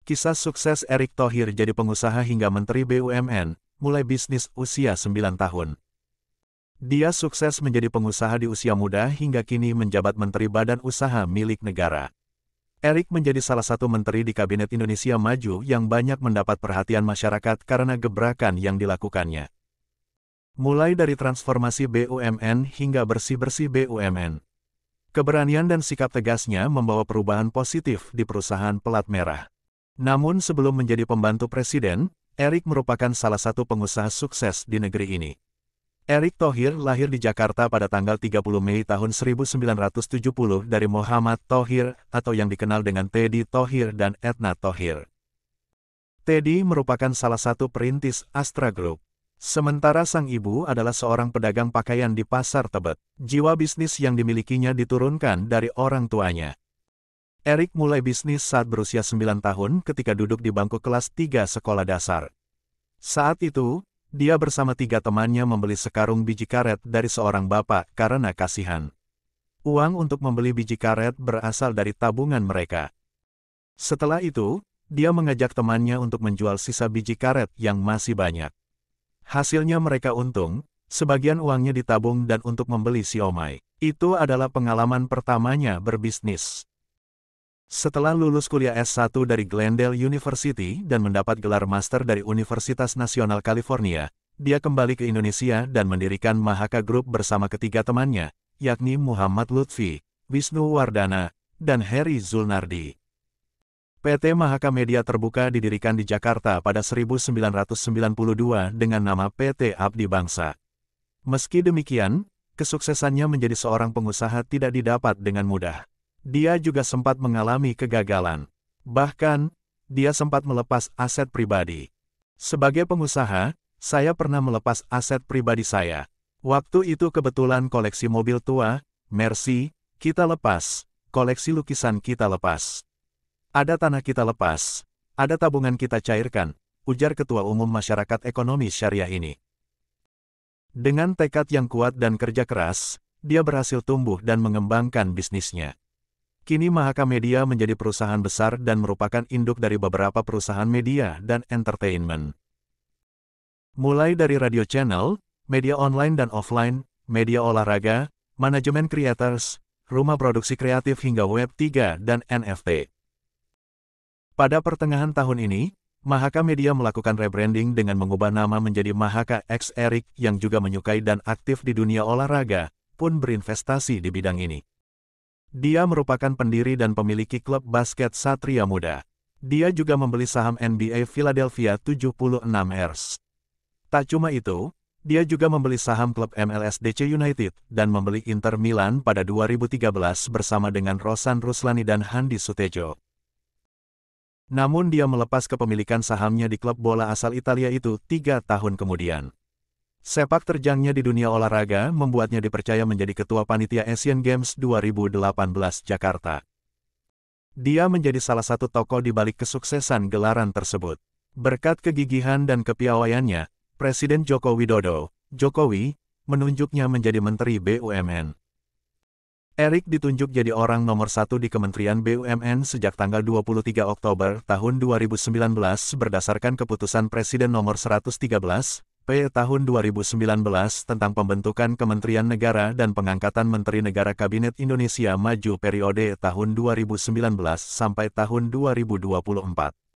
Kisah sukses Erick Thohir jadi pengusaha hingga Menteri BUMN, mulai bisnis usia 9 tahun. Dia sukses menjadi pengusaha di usia muda hingga kini menjabat Menteri Badan Usaha milik negara. Erick menjadi salah satu menteri di Kabinet Indonesia Maju yang banyak mendapat perhatian masyarakat karena gebrakan yang dilakukannya. Mulai dari transformasi BUMN hingga bersih-bersih BUMN. Keberanian dan sikap tegasnya membawa perubahan positif di perusahaan pelat merah. Namun sebelum menjadi pembantu presiden, Erick merupakan salah satu pengusaha sukses di negeri ini. Erick Thohir lahir di Jakarta pada tanggal 30 Mei tahun 1970 dari Muhammad Thohir atau yang dikenal dengan Teddy Thohir dan Etna Thohir. Teddy merupakan salah satu perintis Astra Group. Sementara sang ibu adalah seorang pedagang pakaian di Pasar Tebet. Jiwa bisnis yang dimilikinya diturunkan dari orang tuanya. Erick mulai bisnis saat berusia 9 tahun ketika duduk di bangku kelas 3 sekolah dasar. Saat itu, dia bersama 3 temannya membeli sekarung biji karet dari seorang bapak karena kasihan. Uang untuk membeli biji karet berasal dari tabungan mereka. Setelah itu, dia mengajak temannya untuk menjual sisa biji karet yang masih banyak. Hasilnya mereka untung, sebagian uangnya ditabung dan untuk membeli siomay. Itu adalah pengalaman pertamanya berbisnis. Setelah lulus kuliah S1 dari Glendale University dan mendapat gelar master dari Universitas Nasional California, dia kembali ke Indonesia dan mendirikan Mahaka Group bersama ketiga temannya, yakni Muhammad Lutfi, Wisnu Wardana, dan Heri Zulnardi. PT Mahaka Media Terbuka didirikan di Jakarta pada 1992 dengan nama PT Abdi Bangsa. Meski demikian, kesuksesannya menjadi seorang pengusaha tidak didapat dengan mudah. Dia juga sempat mengalami kegagalan. Bahkan, dia sempat melepas aset pribadi. Sebagai pengusaha, saya pernah melepas aset pribadi saya. Waktu itu kebetulan koleksi mobil tua, Mercy, kita lepas. Koleksi lukisan kita lepas. Ada tanah kita lepas. Ada tabungan kita cairkan, ujar Ketua Umum Masyarakat Ekonomi Syariah ini. Dengan tekad yang kuat dan kerja keras, dia berhasil tumbuh dan mengembangkan bisnisnya. Kini Mahaka Media menjadi perusahaan besar dan merupakan induk dari beberapa perusahaan media dan entertainment. Mulai dari radio channel, media online dan offline, media olahraga, manajemen creators, rumah produksi kreatif hingga Web3 dan NFT. Pada pertengahan tahun ini, Mahaka Media melakukan rebranding dengan mengubah nama menjadi Mahaka X Erick yang juga menyukai dan aktif di dunia olahraga, pun berinvestasi di bidang ini. Dia merupakan pendiri dan pemiliki klub basket Satria Muda. Dia juga membeli saham NBA Philadelphia 76ers. Tak cuma itu, dia juga membeli saham klub MLS DC United dan membeli Inter Milan pada 2013 bersama dengan Rosan Ruslani dan Handi Sutejo. Namun dia melepas kepemilikan sahamnya di klub bola asal Italia itu 3 tahun kemudian. Sepak terjangnya di dunia olahraga membuatnya dipercaya menjadi ketua panitia Asian Games 2018 Jakarta. Dia menjadi salah satu tokoh di balik kesuksesan gelaran tersebut. Berkat kegigihan dan kepiawaiannya, Presiden Joko Widodo, Jokowi, menunjuknya menjadi Menteri BUMN. Erick ditunjuk jadi orang nomor 1 di Kementerian BUMN sejak tanggal 23 Oktober tahun 2019 berdasarkan keputusan Presiden nomor 113, tahun 2019 tentang pembentukan Kementerian Negara dan pengangkatan Menteri Negara Kabinet Indonesia Maju periode tahun 2019 sampai tahun 2024.